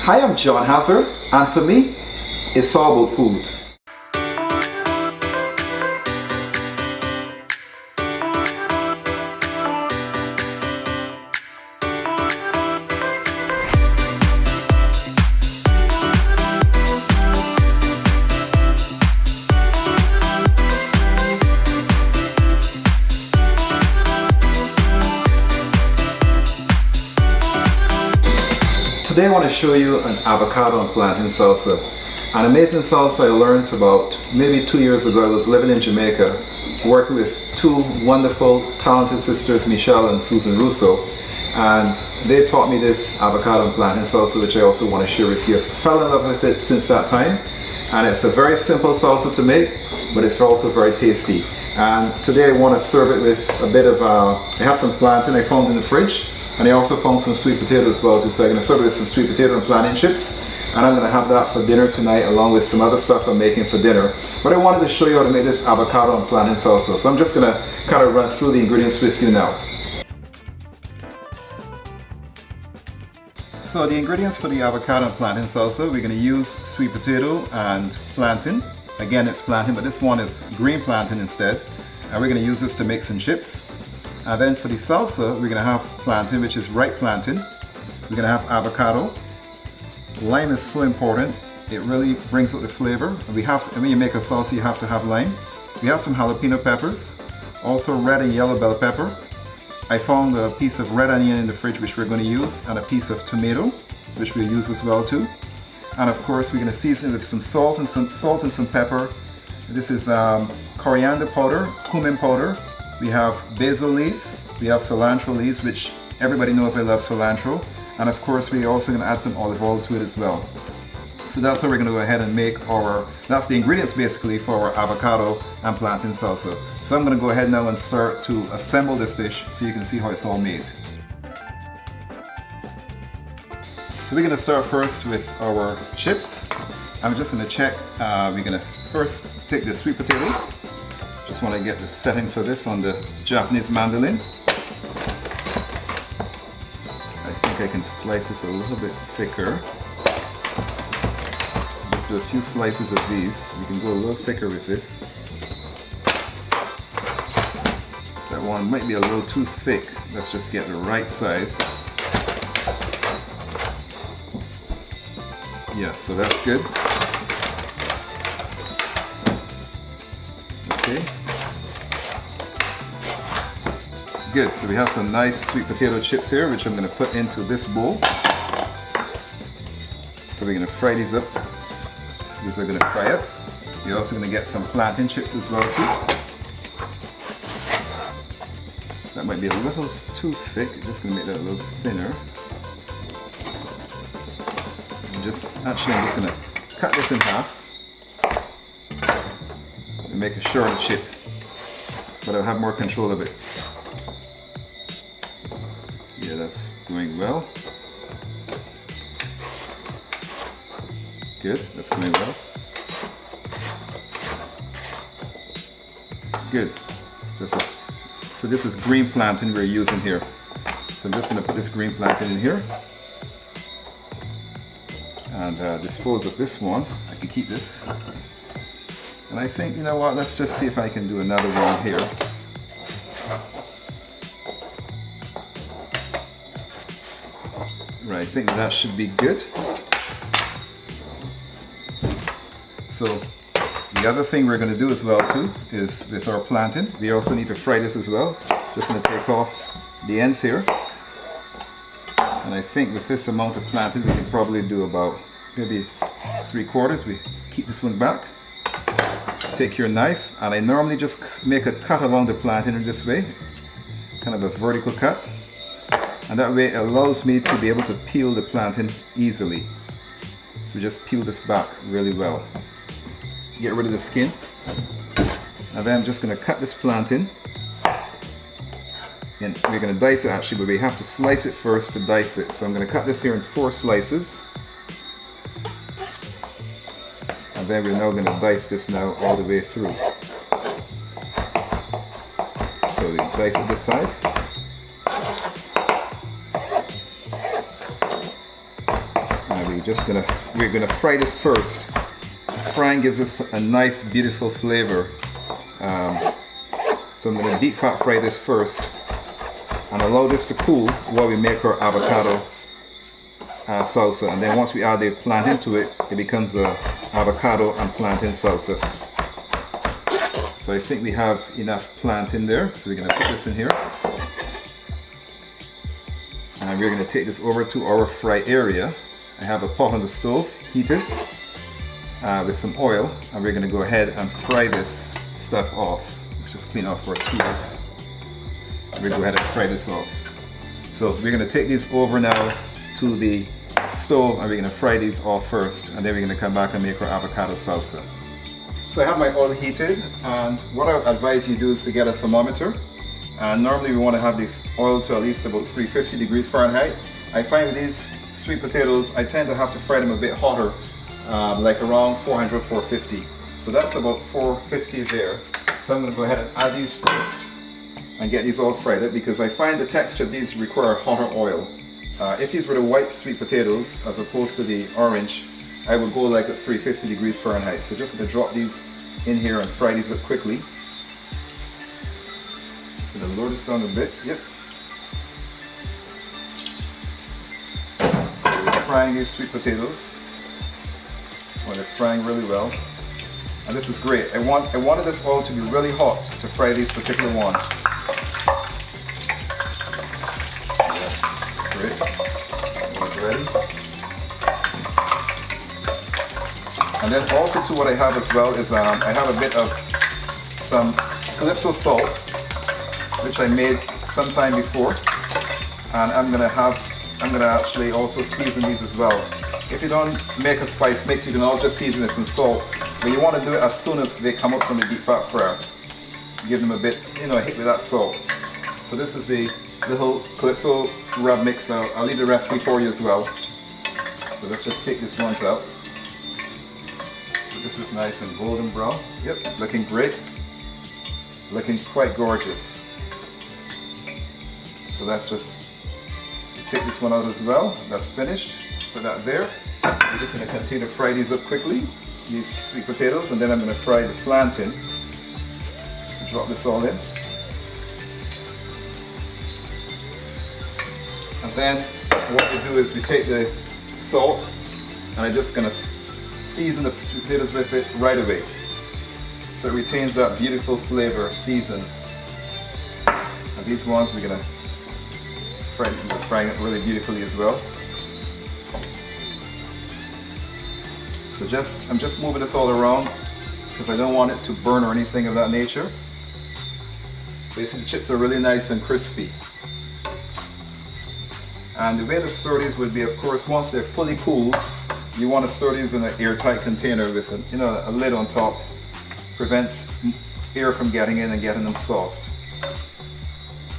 Hi, I'm John Hazzard, and for me, it's all about food. Today I want to show you an avocado and plantain salsa. An amazing salsa I learned about maybe 2 years ago. I was living in Jamaica, working with two wonderful, talented sisters, Michelle and Susan Russo, and they taught me this avocado and plantain salsa, which I also want to share with you. I fell in love with it since that time, and it's a very simple salsa to make, but it's also very tasty. And today I want to serve it with a bit of, I have some plantain I found in the fridge, and I also found some sweet potato as well too, so I'm going to serve it with some sweet potato and plantain chips, and I'm going to have that for dinner tonight along with some other stuff I'm making for dinner. But I wanted to show you how to make this avocado and plantain salsa, so I'm just going to kind of run through the ingredients with you now. So the ingredients for the avocado and plantain salsa, we're going to use sweet potato and plantain. Again, it's plantain, but this one is green plantain instead, and we're going to use this to make some chips. And then for the salsa, we're going to have plantain, which is ripe plantain. We're going to have avocado. Lime is so important. It really brings out the flavor. And we have to, when you make a salsa, you have to have lime. We have some jalapeno peppers, also red and yellow bell pepper. I found a piece of red onion in the fridge, which we're going to use, and a piece of tomato, which we'll use as well too. And of course, we're going to season it with some salt and some pepper. This is coriander powder, cumin powder. We have basil leaves, we have cilantro leaves, which everybody knows I love cilantro. And of course, we're also going to add some olive oil to it as well. So that's how we're going to go ahead and make that's the ingredients basically for our avocado and plantain salsa. So I'm going to go ahead now and start to assemble this dish so you can see how it's all made. So we're going to start first with our chips. I'm just going to check, we're going to first take the sweet potato. Just want to get the setting for this on the Japanese mandolin. I think I can slice this a little bit thicker. Just do a few slices of these. You can go a little thicker with this. That one might be a little too thick. Let's just get the right size. Yeah, so that's good. Okay. Good, so we have some nice sweet potato chips here, which I'm going to put into this bowl. So we're going to fry these up. These are going to fry up. You're also going to get some plantain chips as well too. That might be a little too thick. Just going to make that a little thinner. I'm just going to cut this in half and make a shorter chip, but I'll have more control of it. Yeah, that's going well. Good, that's going well. Good. So this is green plantain we're using here. So I'm just going to put this green plantain in here and dispose of this one. I can keep this. And I think, you know what, let's just see if I can do another one here. Right, I think that should be good. So the other thing we're going to do as well too is with our plantain, we also need to fry this as well. Just going to take off the ends here. And I think with this amount of plantain we can probably do about maybe 3/4. We keep this one back. Take your knife, and I normally just make a cut along the plantain in this way, kind of a vertical cut, and that way it allows me to be able to peel the plantain easily. So just peel this back really well. Get rid of the skin, and then I'm just going to cut this plantain, and we're going to dice it actually, but we have to slice it first to dice it. So I'm going to cut this here in 4 slices. And then we're now going to dice this now all the way through. So we dice it this size. And we we're gonna fry this first. Frying gives us a nice, beautiful flavor. So I'm gonna deep fat fry this first and allow this to cool while we make our avocado salsa. And then once we add the plantain to it, it becomes the avocado and plantain salsa. So I think we have enough plantain there. So we're gonna put this in here. And we're gonna take this over to our fry area. I have a pot on the stove, heated, with some oil. And we're gonna go ahead and fry this stuff off. Let's just clean off our tools. We'll go ahead and fry this off. So we're gonna take these over now to the stove and we're gonna fry these off first, and then we're gonna come back and make our avocado salsa. So I have my oil heated, and what I advise you do is to get a thermometer. And normally we want to have the oil to at least about 350 degrees Fahrenheit. I find with these sweet potatoes, I tend to have to fry them a bit hotter, like around 400, 450. So that's about 450 there. So I'm gonna go ahead and add these first and get these all fried up, because I find the texture of these require hotter oil. If these were the white sweet potatoes as opposed to the orange, I would go like at 350 degrees Fahrenheit. So just gonna drop these in here and fry these up quickly. Just gonna lower this down a bit. Yep. So we're frying these sweet potatoes. Well, they're frying really well. And this is great. I wanted this oil to be really hot to fry these particular ones. Yeah, great. One's ready. And then also too, what I have as well is I have a bit of some Calypso salt, which I made sometime before, and I'm gonna actually also season these as well. If you don't make a spice mix, you can also just season it with some salt, but you want to do it as soon as they come up from the deep fat fryer. Give them a bit, a hit with that salt. So this is the little Calypso rub mix. I'll leave the recipe for you as well. So let's just take these ones out. This is nice and golden brown. Yep, looking great. Looking quite gorgeous. So let's just take this one out as well. That's finished. Put that there. We're just going to continue to fry these up quickly, these sweet potatoes, and then I'm going to fry the plantain. Drop this all in. And then what we do is we take the salt, and I'm just going to season the sweet potatoes with it right away, so it retains that beautiful flavor, seasoned. And these ones we're gonna frying it really beautifully as well. So I'm just moving this all around because I don't want it to burn or anything of that nature. Basically, the chips are really nice and crispy. And the way to store these would be, of course, once they're fully cooled, you want to store these in an airtight container with a lid on top. Prevents air from getting in and getting them soft.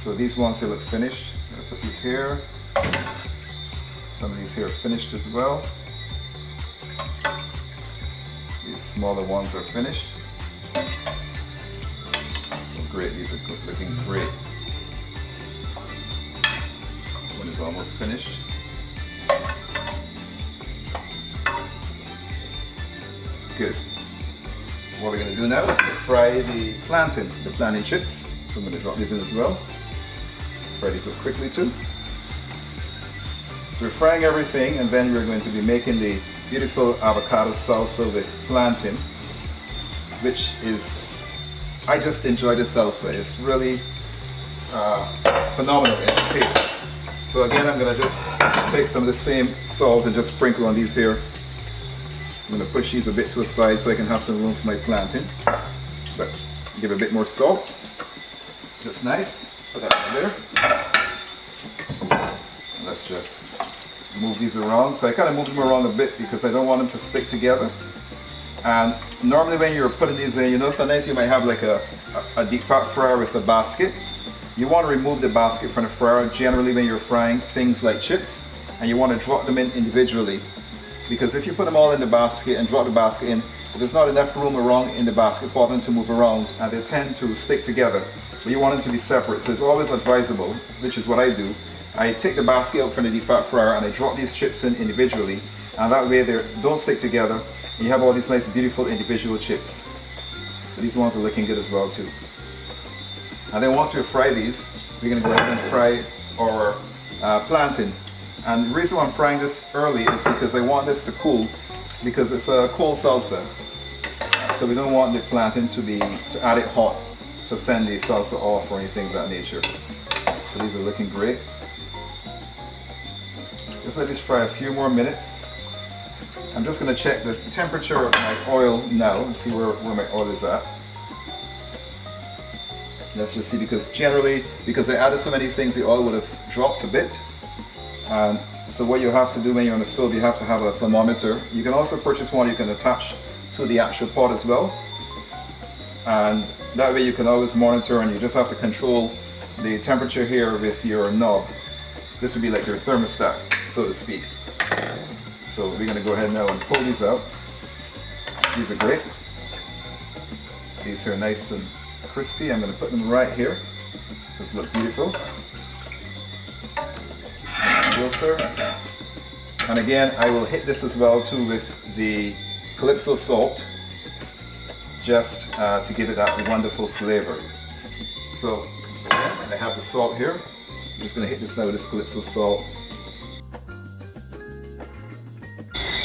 So these ones here look finished. I'm going to put these here. Some of these here are finished as well. These smaller ones are finished. Oh, great, these are looking great. One is almost finished. Good. What we're going to do now is to fry the plantain chips. So I'm going to drop these in as well. Fry these up quickly too. So we're frying everything, and then we're going to be making the beautiful avocado salsa with plantain, which is, I just enjoy the salsa. It's really phenomenal in its taste. So again, I'm going to just take some of the same salt and just sprinkle on these here. I'm going to push these a bit to a side so I can have some room for my plantain. But give a bit more salt. Just nice. Put that in there. And let's just move these around. So I kind of move them around a bit because I don't want them to stick together. And normally when you're putting these in, sometimes you might have like a deep fat fryer with a basket. You want to remove the basket from the fryer generally when you're frying things like chips, and you want to drop them in individually. Because if you put them all in the basket and drop the basket in, there's not enough room around in the basket for them to move around, and they tend to stick together. But you want them to be separate, so it's always advisable, which is what I do. I take the basket out from the deep fat fryer and I drop these chips in individually, and that way they don't stick together. You have all these nice beautiful individual chips. But these ones are looking good as well too. And then once we fry these, we're going to go ahead and fry our plantain. And the reason why I'm frying this early is because I want this to cool, because it's a cold salsa. So we don't want the plantain to add it hot to send the salsa off or anything of that nature. So these are looking great. Just let this fry a few more minutes. I'm just going to check the temperature of my oil now and see where my oil is at. Let's just see, because generally, because I added so many things, the oil would have dropped a bit. And so what you have to do when you're on the stove, you have to have a thermometer. You can also purchase one you can attach to the actual pot as well. And that way you can always monitor, and you just have to control the temperature here with your knob. This would be like your thermostat, so to speak. So we're going to go ahead now and pull these out. These are great. These are nice and crispy. I'm going to put them right here. These look beautiful. Will serve. And again, I will hit this as well too with the Calypso salt, just to give it that wonderful flavor. So I have the salt here. I'm just going to hit this now with this Calypso salt.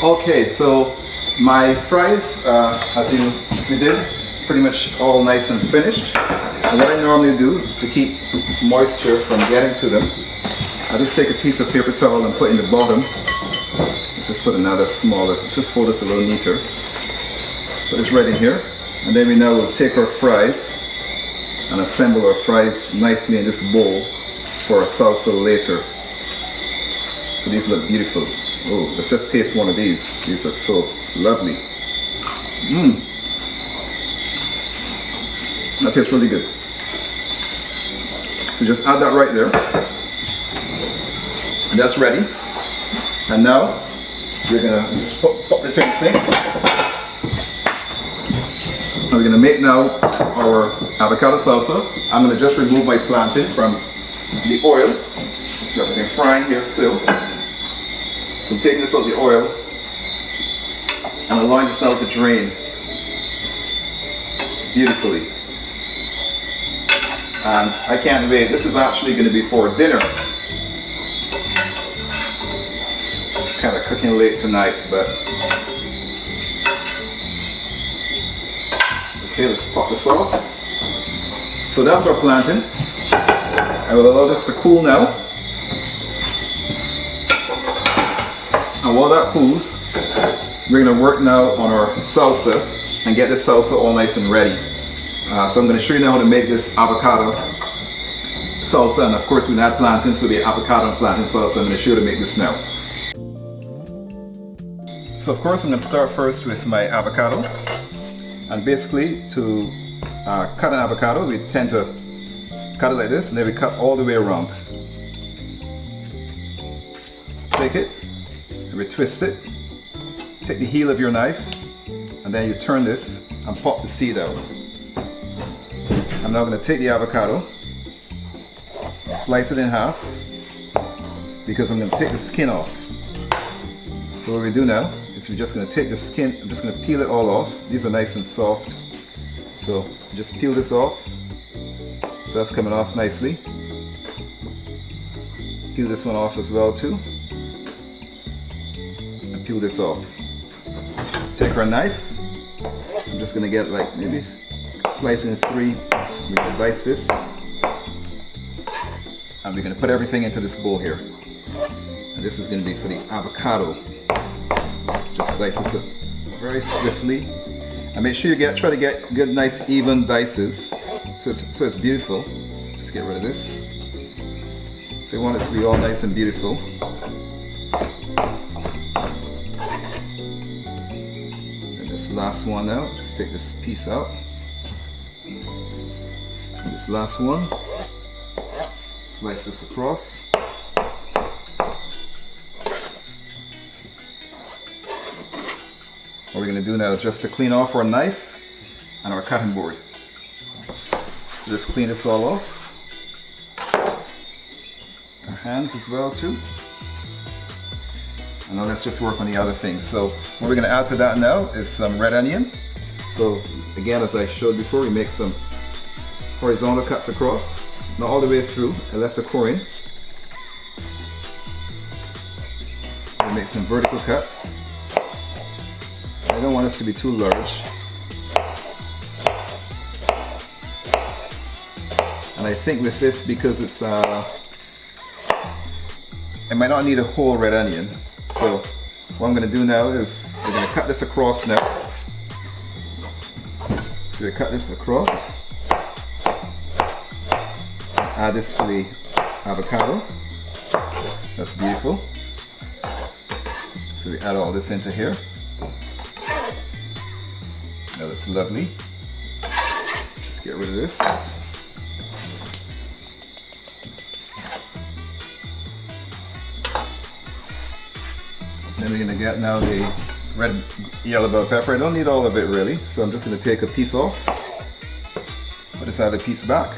Okay, so my fries, as we did, pretty much all nice and finished. And what I normally do to keep moisture from getting to them, I just take a piece of paper towel and put in the bottom. Let's just put another smaller, let's just fold this a little neater. Put this right in here. And then we now will take our fries and assemble our fries nicely in this bowl for our salsa later. So these look beautiful. Oh, let's just taste one of these. These are so lovely. That tastes really good. So just add that right there. And that's ready. And now we're gonna just pop this in the sink. And we're gonna make now our avocado salsa. I'm gonna just remove my plantain from the oil that's been frying here still. So I'm taking this out of the oil and allowing this now to drain beautifully. And I can't wait. This is actually going to be for dinner. It's kind of cooking late tonight, but okay, let's pop this off. So that's our plantain. I will allow this to cool now. And while that cools, we're going to work now on our salsa and get this salsa all nice and ready. So I'm going to show you now how to make this avocado salsa, and of course we add plantain, so it'll be avocado and plantain salsa. I'm going to show you how to make this now. So of course I'm going to start first with my avocado, and basically to cut an avocado we tend to cut it like this, and then we cut all the way around. Take it, we twist it, take the heel of your knife, and then you turn this and pop the seed out. I'm now going to take the avocado, slice it in half, because I'm going to take the skin off. So what we do now is we're just going to take the skin, I'm just going to peel it all off. These are nice and soft, so just peel this off. So that's coming off nicely. Peel this one off as well too. And peel this off. Take our knife. I'm just going to get like maybe slice it in three. We can dice this. And we're going to put everything into this bowl here. And this is going to be for the avocado. Just dice this up very swiftly. And make sure you try to get good, nice, even dices. So it's beautiful. Just get rid of this. So you want it to be all nice and beautiful. And this last one out, just take this piece out. And this last one, slice this across. What we're going to do now is just to clean off our knife and our cutting board. So just clean this all off. Our hands as well too. And now let's just work on the other things. So what we're going to add to that now is some red onion. So again, as I showed before, we make some horizontal cuts across, not all the way through. I left a core in. We make some vertical cuts. I don't want this to be too large. And I think with this, because it's I might not need a whole red onion. So what I'm going to do now is we're going to cut this across now. So we cut this across. Add this to the avocado. That's beautiful. So we add all this into here. Now that's lovely. Just get rid of this. Then we're going to get now the red yellow bell pepper. I don't need all of it really, so I'm just going to take a piece off. Put this other piece back.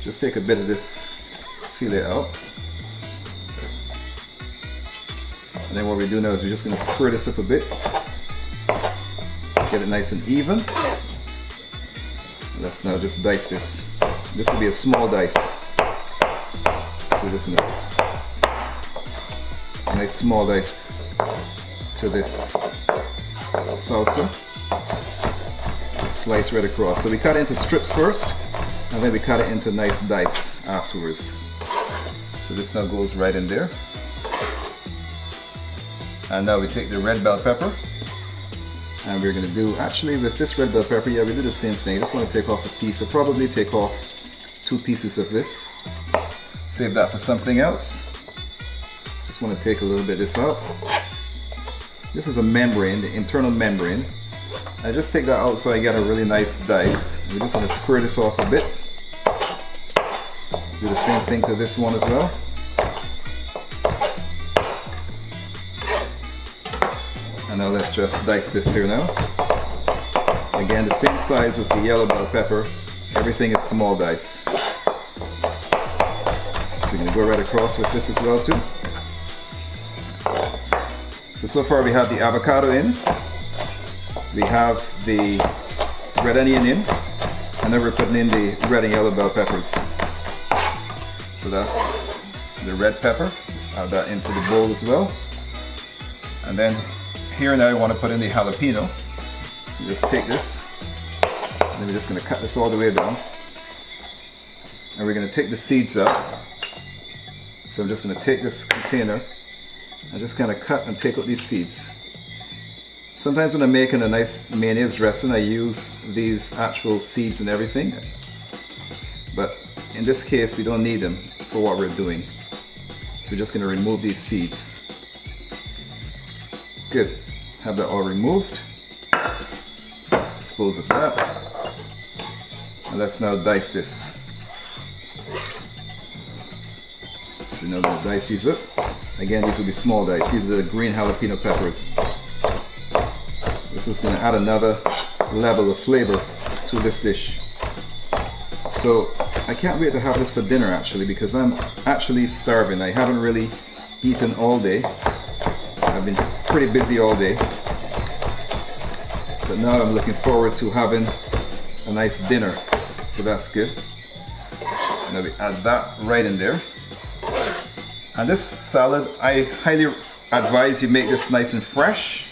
Just take a bit of this, feel it out. And then what we do now is we're just going to stir this up a bit. Get it nice and even. Let's now just dice this. This will be a small dice. So we're just going to nice small dice to this salsa. Just slice right across. So we cut it into strips first, and then we cut it into nice dice afterwards. So this now goes right in there. And now we take the red bell pepper, and we're going to do, actually with this red bell pepper, yeah, we do the same thing. I just want to take off a piece. I'll probably take off 2 pieces of this. Save that for something else. Just want to take a little bit of this out. This is a membrane, the internal membrane. I just take that out so I get a really nice dice. We're just going to square this off a bit. Do the same thing to this one as well. And now let's just dice this here now. Again, the same size as the yellow bell pepper. Everything is small dice. So we're going to go right across with this as well too. So far we have the avocado in, we have the red onion in, and then we're putting in the red and yellow bell peppers. So that's the red pepper. Just add that into the bowl as well. And then here now I want to put in the jalapeno. So just take this, and then we're just going to cut this all the way down. And we're going to take the seeds out. So I'm just going to take this container. I just kind of cut and take out these seeds. Sometimes when I'm making a nice mayonnaise dressing, I use these actual seeds and everything. But in this case, we don't need them for what we're doing. So we're just going to remove these seeds. Good. Have that all removed. Let's dispose of that. And let's now dice this. So now we're going to dice these up. Again, these will be small dice. These are the green jalapeno peppers. This is going to add another level of flavor to this dish. So I can't wait to have this for dinner actually, because I'm actually starving. I haven't really eaten all day. I've been pretty busy all day. But now I'm looking forward to having a nice dinner. So that's good. Now we add that right in there. And this salad, I highly advise you make this nice and fresh.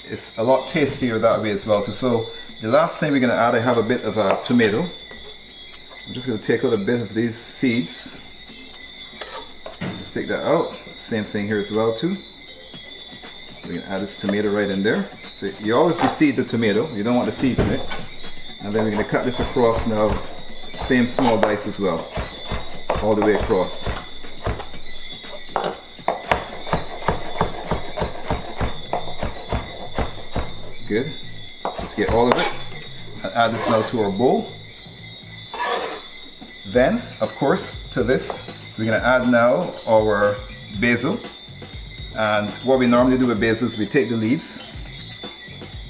It's a lot tastier that way as well too. So the last thing we're going to add, I have a bit of a tomato. I'm just going to take out a bit of these seeds. Just take that out. Same thing here as well too. We're going to add this tomato right in there. So you always reseed the tomato. You don't want the seeds in it. And then we're going to cut this across now. Same small dice as well. All the way across. Good. Just get all of it and add this now to our bowl. Then, of course, to this, we're going to add now our basil. And what we normally do with basil is we take the leaves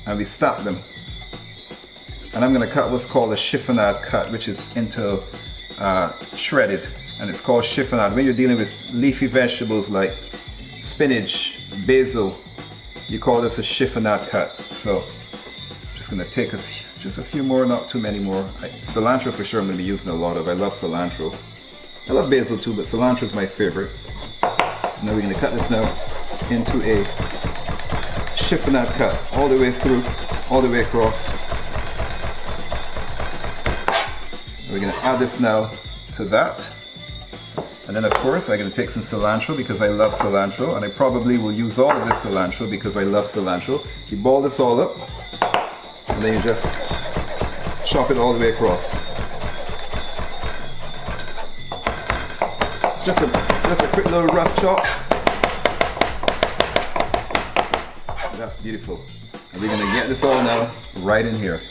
and we stack them. And I'm going to cut what's called a chiffonade cut, which is into shredded. And it's called chiffonade. When you're dealing with leafy vegetables like spinach, basil. You call this a chiffonade cut. So I'm just gonna take just a few more, not too many more. Cilantro for sure I'm gonna be using a lot of. I love cilantro. I love basil too, but cilantro is my favorite. Now we're gonna cut this now into a chiffonade cut, all the way through, all the way across. And we're gonna add this now to that. And then of course I'm going to take some cilantro because I love cilantro, and I probably will use all of this cilantro because I love cilantro. You ball this all up and then you just chop it all the way across. Just a quick little rough chop. That's beautiful. And we're going to get this all now right in here.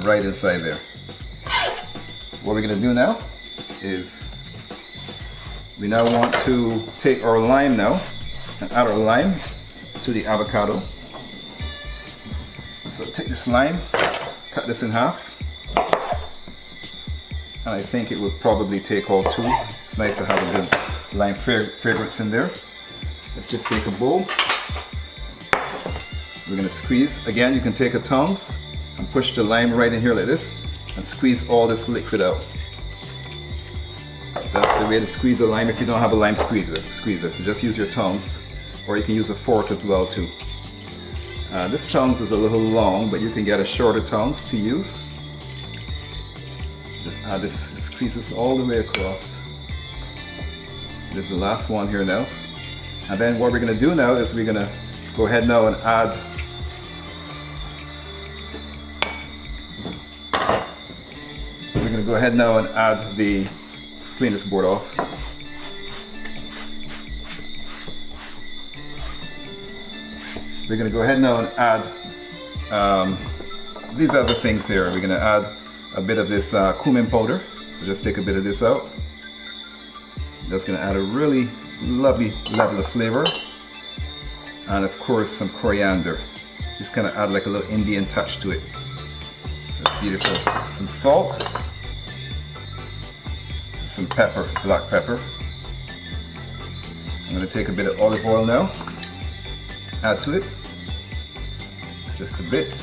Right inside there. What we're going to do now is we now want to take our lime now and add our lime to the avocado. So take this lime, cut this in half, and I think it would probably take all two. It's nice to have a good lime fragrance in there. Let's just take a bowl. We're going to squeeze. Again, you can take a tongs and push the lime right in here like this and squeeze all this liquid out. That's the way to squeeze a lime if you don't have a lime squeezer. So just use your tongs, or you can use a fork as well too. This tongs is a little long, but you can get a shorter tongs to use. Just add this, just squeeze this all the way across. This is the last one here now. And then what we're going to do now is we're going to go ahead now and add the, let's clean this board off. We're going to go ahead now and add these other things here. We're going to add a bit of this cumin powder. So just take a bit of this out. That's going to add a really lovely level of flavor. And of course some coriander. Just kind of add like a little Indian touch to it. That's beautiful. Some salt. Some pepper, black pepper. I'm going to take a bit of olive oil now, add to it, just a bit,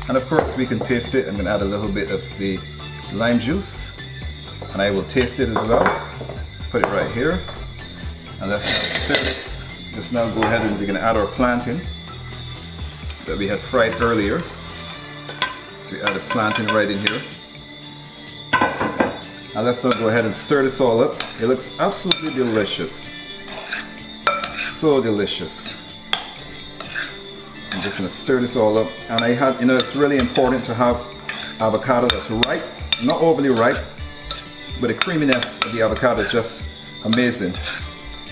and of course we can taste it. I'm going to add a little bit of the lime juice, and I will taste it as well. Put it right here, and let's now stir this. Let's now go ahead and we're going to add our plantain that we had fried earlier. So we add the plantain right in here. Now let's now go ahead and stir this all up. It looks absolutely delicious. So delicious. I'm just going to stir this all up. And I have, it's really important to have avocado that's ripe, not overly ripe, but the creaminess of the avocado is just amazing.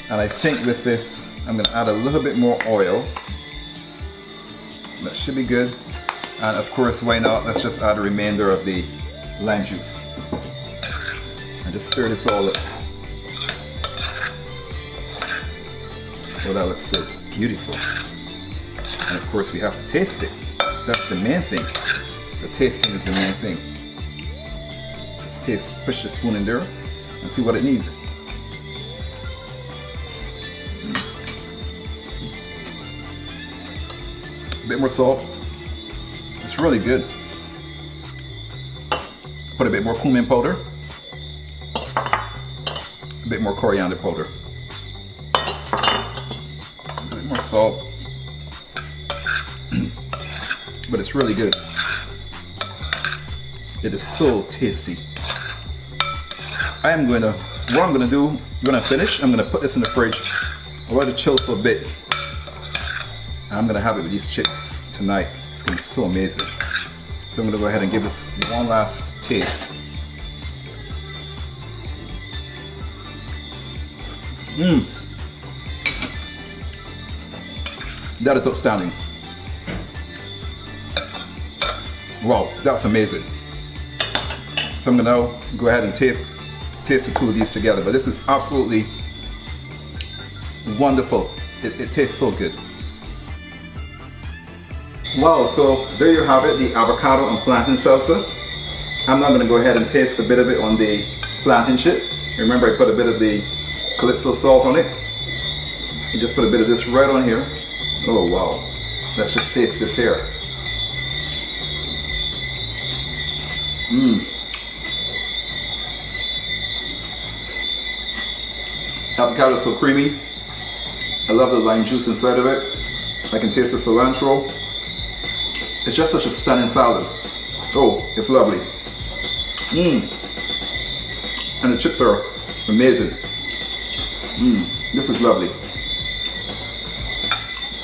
And I think with this, I'm going to add a little bit more oil. That should be good. And of course, why not? Let's just add a remainder of the lime juice. And just stir this all up. Oh, that looks so beautiful. And of course we have to taste it. That's the main thing. The tasting is the main thing. Let's taste, push the spoon in there and see what it needs. A bit more salt. It's really good. Put a bit more cumin powder. A bit more coriander powder. A bit more salt. But it's really good. It is so tasty. What I'm gonna do, when I finish, I'm gonna put this in the fridge. I'll let it chill for a bit. I'm gonna have it with these chips tonight. It's gonna be so amazing. So I'm gonna go ahead and give this one last taste. That is outstanding. Wow, that's amazing. So I'm gonna now go ahead and taste the two of these together. But this is absolutely wonderful. It tastes so good. Wow, so there you have it, the avocado and plantain salsa. I'm now gonna go ahead and taste a bit of it on the plantain chip. Remember, I put a bit of the Calypso salt on it. And just put a bit of this right on here. Oh wow. Let's just taste this here. Avocado is so creamy. I love the lime juice inside of it. I can taste the cilantro. It's just such a stunning salad. Oh, it's lovely. And the chips are amazing. This is lovely.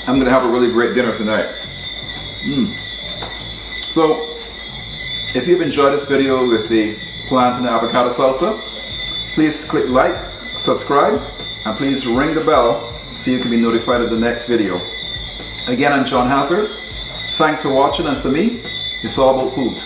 I'm gonna have a really great dinner tonight. So, if you've enjoyed this video with the plantain and avocado salsa, please click like, subscribe, and please ring the bell so you can be notified of the next video. Again, I'm John Hazzard. Thanks for watching, and for me, it's all about food.